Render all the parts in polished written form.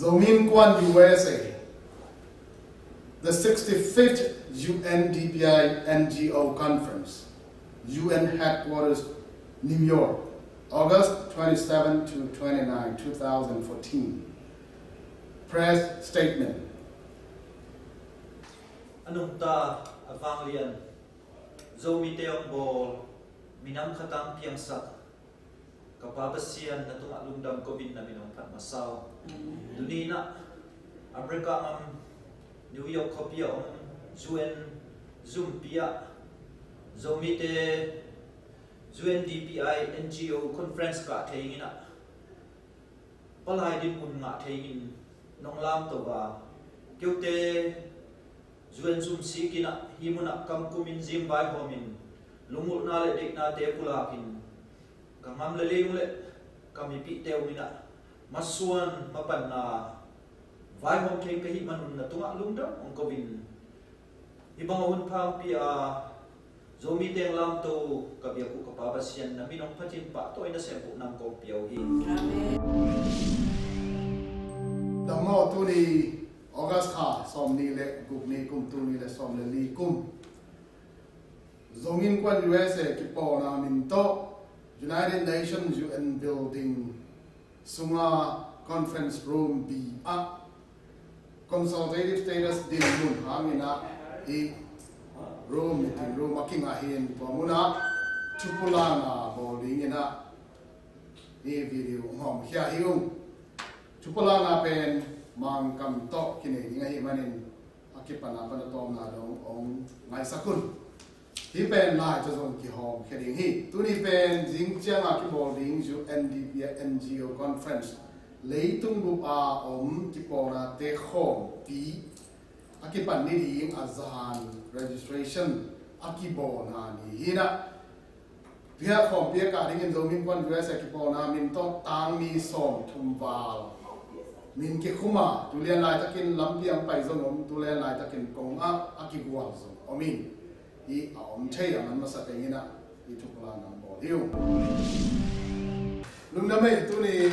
Zomin Kwan USA, the 65th UNDPI NGO Conference, UN Headquarters, New York, August 27 to 29, 2014. Press Statement. Anungta Avanglian, Zomiteong Bol, Minam Khatang Piang Sak, Kapabasian na tumalungdam COVID na minumpat masaw. Dunina, Amerika New York kopya UN Zumpia, Zomite UNDPI NGO Conference ka thayingina. Palay din mun nga thayingin nong lam to ba. Kyote UN Zumsi kina himuna kam kumin zimbay homin. Lumul na le dik na te pulakin. Kamam leleng le kami pi teo mina. Masuan mapan na vai hom theng kahi manun na tunga lungdam ong kovin. Ibang awun pang pi zomi teng lam to kabia ku kapabasian na minong pachin pa to ina sempu nam ko piaw hi. Damo tu ni August ha som ni le gup ni kum tu ni le som le li kum. Zomin Kwan USA ki po na min to United Nations UN Building Sunga Conference Room B A Consultative Status din mun hamina I room meeting room making ahin pamuna chupulana bowling ina I video ngom hia hiung chupulana pen mang kam to kini ngai manin akipana pana tom na dong ong ngai sakun hi pen lai cho zon ki hom kheding hi tuni pen jingchang aki bowling ju NDP NGO conference leitung bu a ki pora te khom ti akipan ni ding azahan registration akibona ni hina pia khom pia ka ding zomin Kwan USA akibona min to tang mi som thumwal min ke khuma tulian lai takin lampiang pai zong tulian lai takin kong akigwal zong omin I thei man masa tengina I thukla nam bo hiu lungdamai tu ni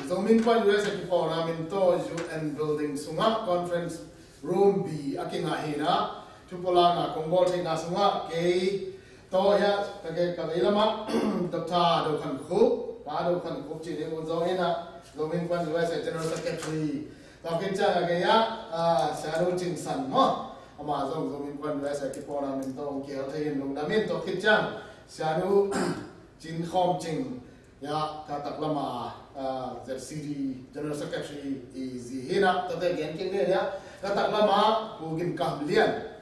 zomin Kwan USA akibona min to UN building sunga conference room B akinga hina chupola na kongbol thei na sunga ke to ya take ka lama dokta do khan khu pa do khan khu chi de mo zo hina zomin Kwan USA general secretary ta ke cha ga ya sharu jing san mo ama zomin Kwan USA ki pona min to ke thei lung da min to khit chang sharu jin khom jing ya ka tak lama ZCD general secretary is hina ta te gen king ne ya katak lama bugin kahlian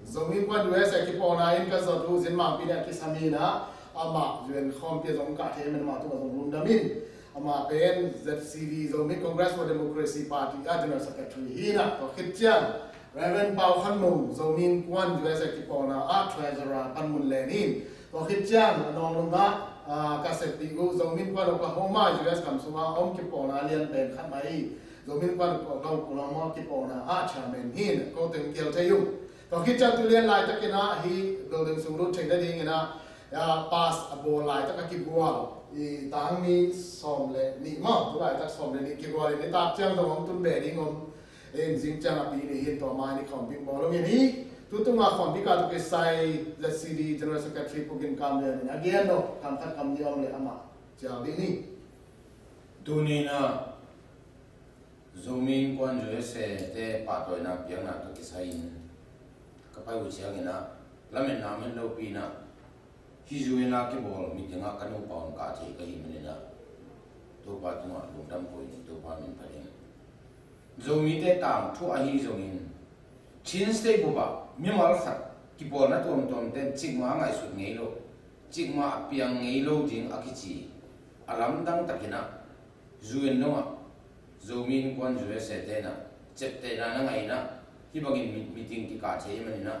zomin Kwan USA ki pona in ka zotu zin ma pi ki samina ama UN khom pe zong ka the men ma tu zong lum damin ama pen ZCD zomin Congress for Democracy Party general secretary hina to khitchian Reverend Pau Khan Mung zomin Kwan USA ki pona treasurer Panmun Lenin to khitchian anong lunga ka septi go zomin Kwan Oklahoma US kam sunga om ki pona lian pen khan mai zomin Kwan ko kulama ki pona chairman hin ko teng kel thayu to khicha tulian lai takina hi building sungru theda ding ina ya pass abo lai tak ki gwal I tang mi som le ni ma tu lai tak som le ni ki gwal ni tak chang dong tun be ding om en jing chang api ni hin to ma ni khom ping bolong ni tu tu ma khom bi ka tu ke sai the CD general secretary pugin kam le ni again no kam khat kam ni om le ama chang ding ni tu ni na zomin Kwan USA te patoi na piang na to kisain kapai u chiang ina lamen na men lo pi na hi juina ke bol mi tinga kanu paun ka thei ka hi menina to pa tu ma lungdam koi ni to pa min pharin zomi te tam thu a hi zomin chin stay bu ba mi mal khat ki bol na tom tom ten chingma ngai su ngei lo chingma piang ngei lo ding akichi alam dang takina zuen no zomin Kwan USA te na chepte na ngai na hi bagin meeting ki ka thei manina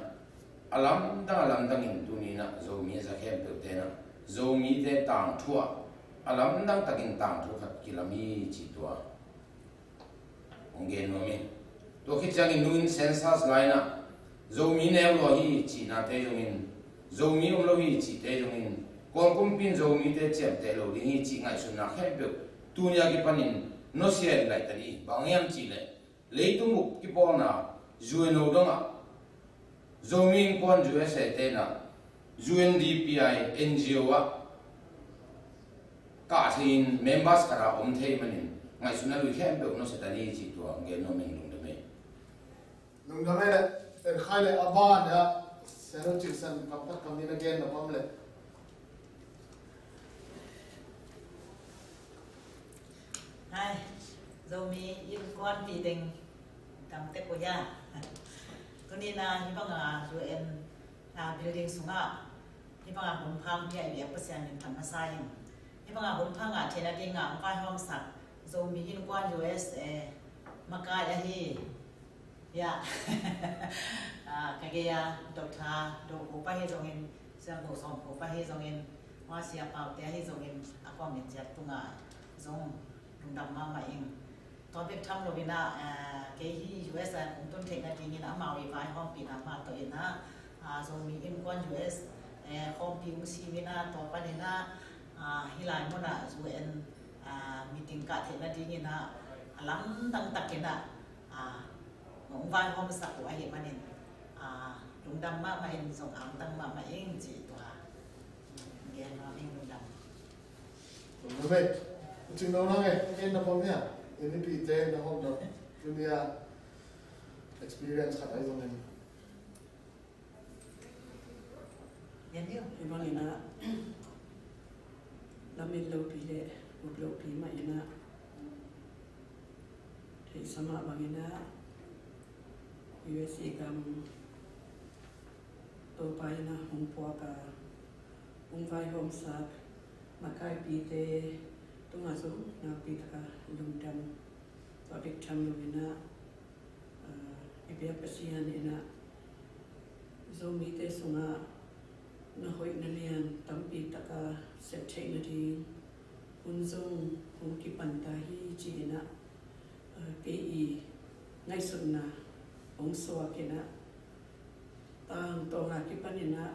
alam dang in tu ni na zomi za khem pe te na zomi te tang thua alam dang takin tang thu khat kilami chi tua ongen no mi to khi chang in nuin census line na zomi ne lo hi chi na te yongin zomi om lo hi chi te yongin kon kum pin zomi te chem te lo ding hi chi ngai sun na khem pe tu nya ki panin nó xe lại tadi bằng em chỉ lại lấy tung mục cái bò nào rồi nấu đông à zooming con rồi sẽ tên à UNDPI NGO à cả thì members cả ông thầy mình ngày xưa nó lui khen được nó sẽ tadi chỉ tua nghe nó mình nung đam này en khai le aban ya sero chilsan kapat kamin again no pamle hai rồi mi yên con thì tình cầm tết của nhà cái này là như vậy là rồi em building xuống à như vậy là hôm phang thì ai biết bớt xem những thằng sai như vậy là hôm phang à thì là đi ngang vai hôm sạc rồi mi yên con US mà cái là hi ya cái kia doctor đồ phải hết rồi em xem đồ xong đồ phải hết rồi em hoa xia bảo té hết rồi em aqua mình chặt tung à giống đúng đầm mà em tao biết thăm rồi na cái hi US cũng tuân theo cái gì na màu vài hôm bị na mà tới na rồi mình in quan US hôm bị cũng xí na tao phải na hi lại muốn na rồi em meeting cả thế là gì na lắm tăng tắc cái na ông vai hôm sau của anh mà nên đúng đâm mà em dùng áo tăng mà em chỉ tòa nghe nó em đúng đâm đúng vậy chừng đâu nó nghe cái nó không nhá ini pite nó không được dunia experience khác ấy rồi nên nhận chưa thì bao nhiêu na làm mình lâu pi lệ một lâu pi mà na thì sama bao nhiêu na USA kam to pai na hong po ka hong vai hom sa makai pi te to nga so na pi ka lum dam to big tham lo na ibia pasian ina zo mi te sunga na hoi na lian tam pi ta ka set thei na di hun zong hong ki pan ta hi chi na ke i ngai sun na ông xóa cái na tang to nga cái pan na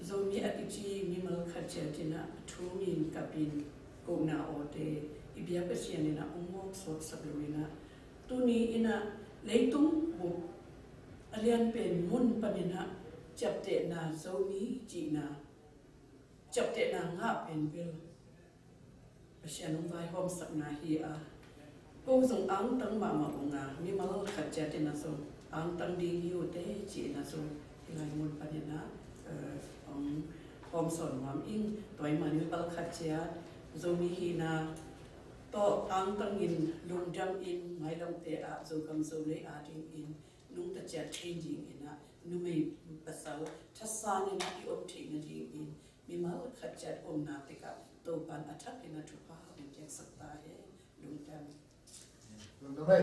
zomi atichi mi mal khacha tina thu min kapin ko na ote ibia pasian na umok sot sablina tuni ina leitung bu alian pen mun panina chapte na zomi chi na chapte na nga pen bil pasian um vai hom sak na hi a cô dùng áng tăng mà cũng mi mà lâu khát chết thì nó xong áng tăng đi nhiều thế chỉ nó xong thì lại muốn phải đến ông hôm sòn ngắm in tuổi mà mi bao khát chết rồi mi khi na to áng tăng in lùng jam in mai long te à rồi cầm rồi lấy à in nung ta chết changing in à nu mi bắt đầu thắt san in à đi ôm thì nó đi in mi mà lâu khát chết ôm na thì cả to ban attack in à chụp vào mình chết sắc ta hết lùng jam đúng vậy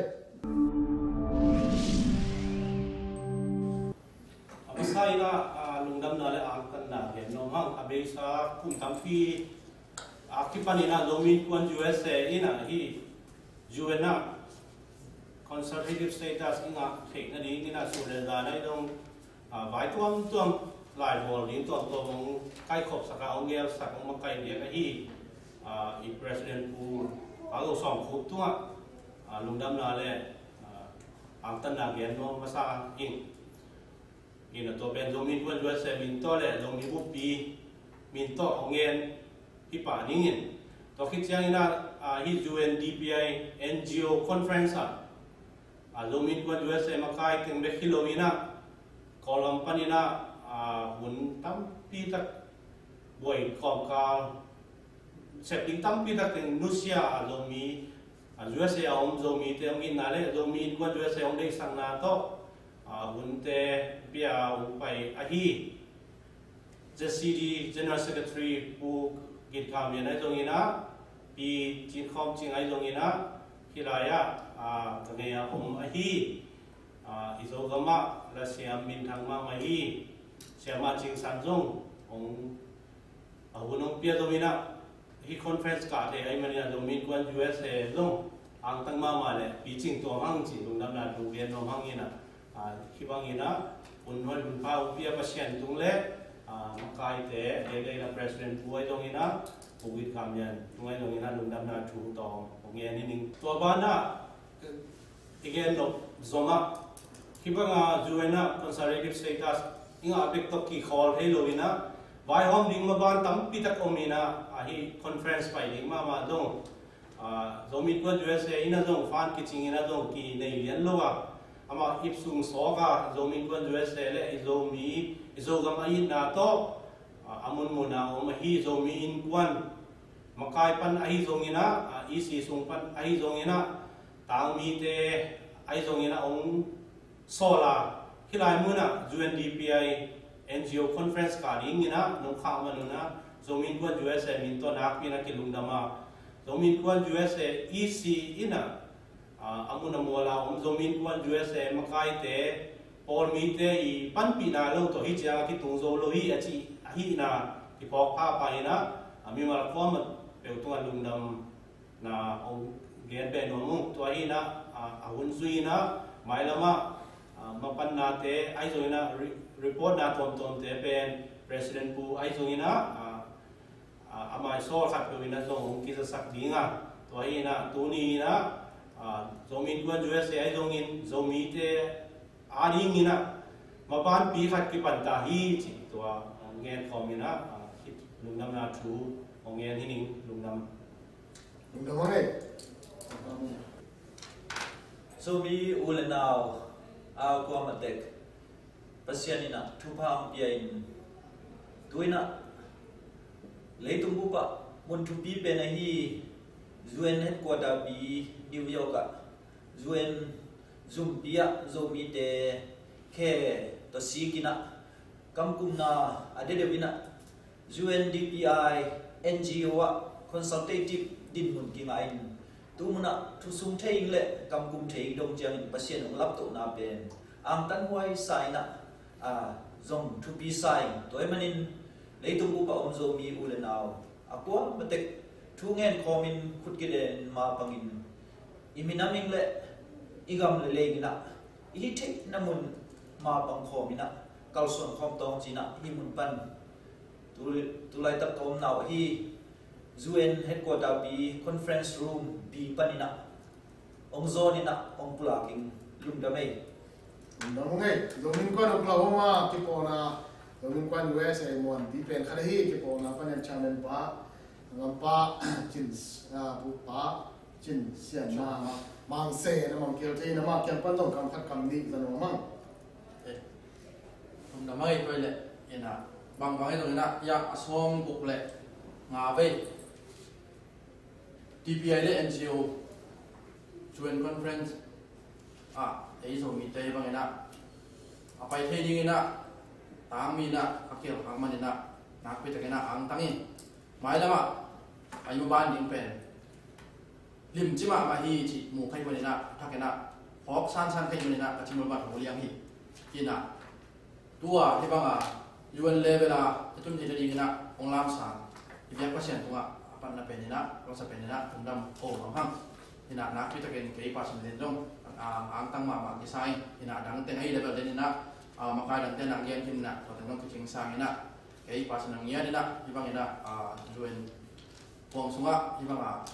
sai na lungdam na le ang kan na gen no hang abe sa kum tam pi akipani na lomin kon USA ina hi juena conservative status inga thek na ding ina sulen da nai dong vai tuam lai bol din tuam tong kai khop saka ongel sak ong kai dia ka hi i president pu alo som khup tunga lungdam na le ang tan na gen no masa in to ben zomin kon USA min to le zomin bu pi min to ongen hi pa ningin to khit chiang ina hi UNDPI NGO conference zomin kon USA makai teng be kilomina kolom panina hun tam pi tak boy khom ka setting tam pi tak teng nusia zomi USA om zomi te ongin na le zomin kon USA ong dei sang na to hun te pia pai ahi JCD General Secretary pu git kam ya na jongina pi chin khom ching ai jongina hilaya tangya om ahi izogama la siam min thangma mai siama ching sanjong ong hunong pia jongina hi conference ka te ai mania zomin kwan USA long ang tangma ma le pi ching to hang chi dong nam na du bien no hangina Kibangina, unhol unpau pia pasien tungle, makai te, ele na president buai dongina, Covid kamian ngai long ina lung dam na thu tong nge ni ning to ba na again no zonga kibanga juena conservative status inga big to ki khol helo ina vai hom ding ma ban tam pi tak omina hi conference pai ding ma dong zomi ko USA ina dong fan ki ching ina dong ki nei lian lowa ama ipsung soga zomi ko USA le zomi izogam ai na to amun muna o mahi zomi in kwan makai pan ai zongina isi sung pan ai zongina tang mi te ai zongina ong sola hilai muna UNDPI NGO conference ka dingina nong kha manuna zomin kwan USA min to nak pina kilungdama zomin kwan USA isi ina amuna mola om zomin kwan USA makai te por mi te I pan pina lo to hi cha ki tung zo lo hi achi hi na ki pok pa pa ina ami mal ko ma pe tu lungdam na ong gen be no mu to hi na awun zui na mai lama mapan na te ai zo ina report na tom te pen president pu ai zo ina amai so khat ko ina zo ong ki sa sak dinga to hi na tu ni na zomin kwan USA ai zo ngin zomi te ani ngina mapan pi khat ki pan ta hi chi to ngen khomina lungnam na thu ngen hining lungnam này so mi ulenau au ko matek pasianina thupam piain tuina leitung bupa mun thupi pe na hi UN headquarter bi New York UN zoom pia zomi te ke to sikina kamkumna adedevina UNDPI NGO consultative din mun ki ngain tumuna thusung theing le kamkum theing dong jang pasien ong lap to na pen ang tan huai sai na zong to be sai toy manin leitung bu pa om zo mi ulenau akwa matek thu ngen khomin khut ki den ma pangin iminaming le igam le legina I thik namun ma pang khomina kalson khom tong china hi mun pan tulai tap tom naw hi UN headquarter bi conference room bi panina ong zonina ong pulaking lumdamei đúng ngay zomin quan Oklahoma ki pona zomin quan USA mon bi pen khana hi ki pona pan chamen pa ngam pa chin pu pa chin sian na mang se na mang kiel te na ma kian pan dong kam khat kam ni za no mang na mai toi le ina bang bang dong na ya asom buk le nga ve TPI le NGO joint conference ei so mi te bang ina apai the ding ina tang mi na akel khang man ina nak pe ta na ang tangi mai lama ayu ban ding pen lim chima ma hi chi mu khai ko ina thakena hok san san khai ko ina achimul ba ho liang hi ina tua hi banga UN level a tum thi ding ina onglam sa ibyak pasien tunga apan na penina rosa penina tundam ho ham ina nak pi ta ken ke pa sim den jong ang tang ma ki sai ina dang te hai level den ina makai dan ten ang yan hin na to tang ki ching sang ina ke pa sim nang yan ina ibang ina UN pom sunga ibanga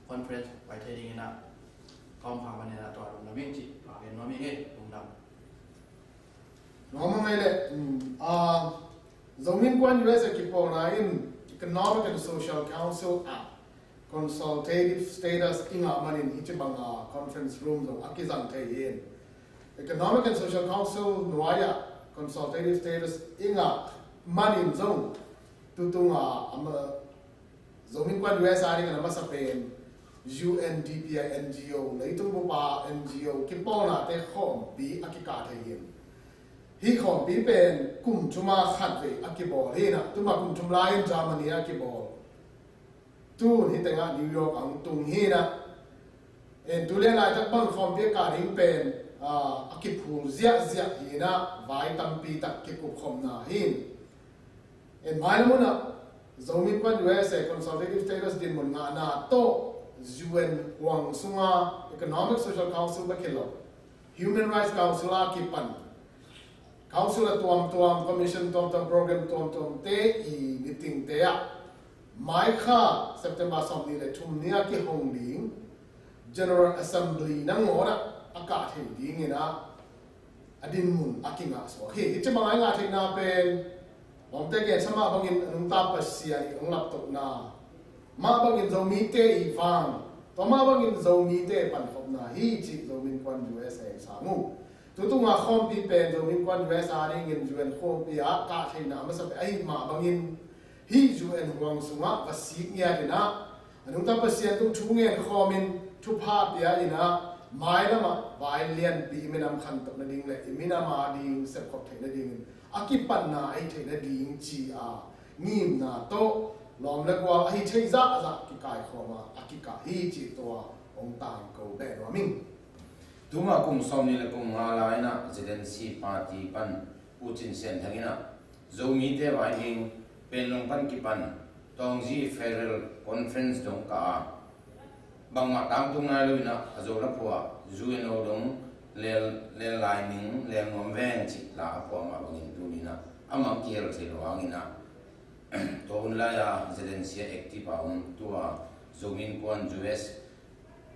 conference by trading ina kom pa man ina to na ming chi pa ken no mi nge tundam nó mà này zomin quan USA ki pona in Economic and Social Council consultative status inga manin hichibanga conference room zo akizang thai yin Economic and Social Council nuaya consultative status inga manin zo tutunga ama zomin quan USA ring na masapen UNDPI NGO leitung bupa NGO ki pona te khom bi akika thai yin hi khom bi pen kum chuma khat ve akibol he na tuma kum chum lai Germany akibol tu hi tenga New York ang tung hi na en tu le lai ta bang khom bi ka ring pen akipul zia zia hi na vai tam pi tak ki ku khom na hin en mai mo na zomi pan USA consultative status din mon nga na to UN wang sunga Economic Social Council ba kilo Human Rights Council a ki pan Council tuam commission program te I meeting te ya mai kha September som ni le thum nia ki hong ding General Assembly na ngora aka the ding ina adin mun akinga so he che mangai nga the na pen om te ke sama bangin anung ta pasia ni ong lap tok na ma bangin zo mi te I wang to ma bangin zo mi te pan khop na hi chi zo min kwan USA sa mu tu tu nga khom pi pen zo min kwan USA ring in UN khom pi a ka the na ma sa ai ma bangin hi UN huang sunga va sik nya de na anung ta pasia tu thu ngen khomin thu pha pia ina mai lama vai lian pi minam khan tok na ding le mina ma ding se khop the na ding akipan na ai the na ding chi a ngim na to lom la kwa ai thei za za ki kai khoma akika hi chi to ong tang ko be ro ming tuma kum som ni le kum nga la ina residency party pan Putin sen thangina zomi te vai ning penlong pan ki pan tongji federal conference dong ka bang ma tang tung na lu na azo la phwa zueno dong le lining le ngom veng chi la phwa ma bangin tu ni na amang kiel se lo angina to un la ya residency active on tua zomin kwan US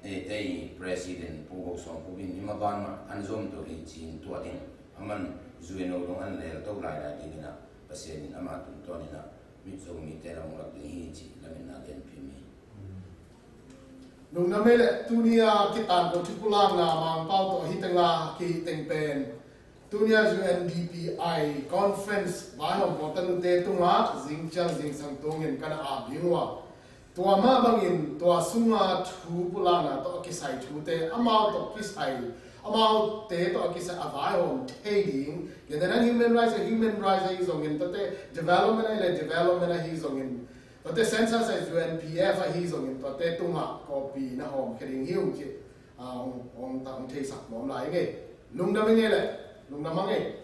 te president pu go som pu bin ma ban ma an zom to hi chin tua ding aman zueno dong an le to lai la ding na pasen ama tum to ni na mi zomi te la mo la hi chi la min na den pi mi nung na mele tunia kitan ko tikulang na mang pau to hitanga ki tengpen tunia UNDPI conference ba ho botan te tunga jingchang jingsang tongin kana a bingwa tua ma bangin tua sunga thu pulana to kisai thu te amao to kisai amao te to kisai avai hom heading yadana human rights is ongin te development hi zongin but the census is UNPF hi zongin to te tunga copy na hom khering hiu chi ong tang thei sak mom lai nge lung na menge le lung na mangai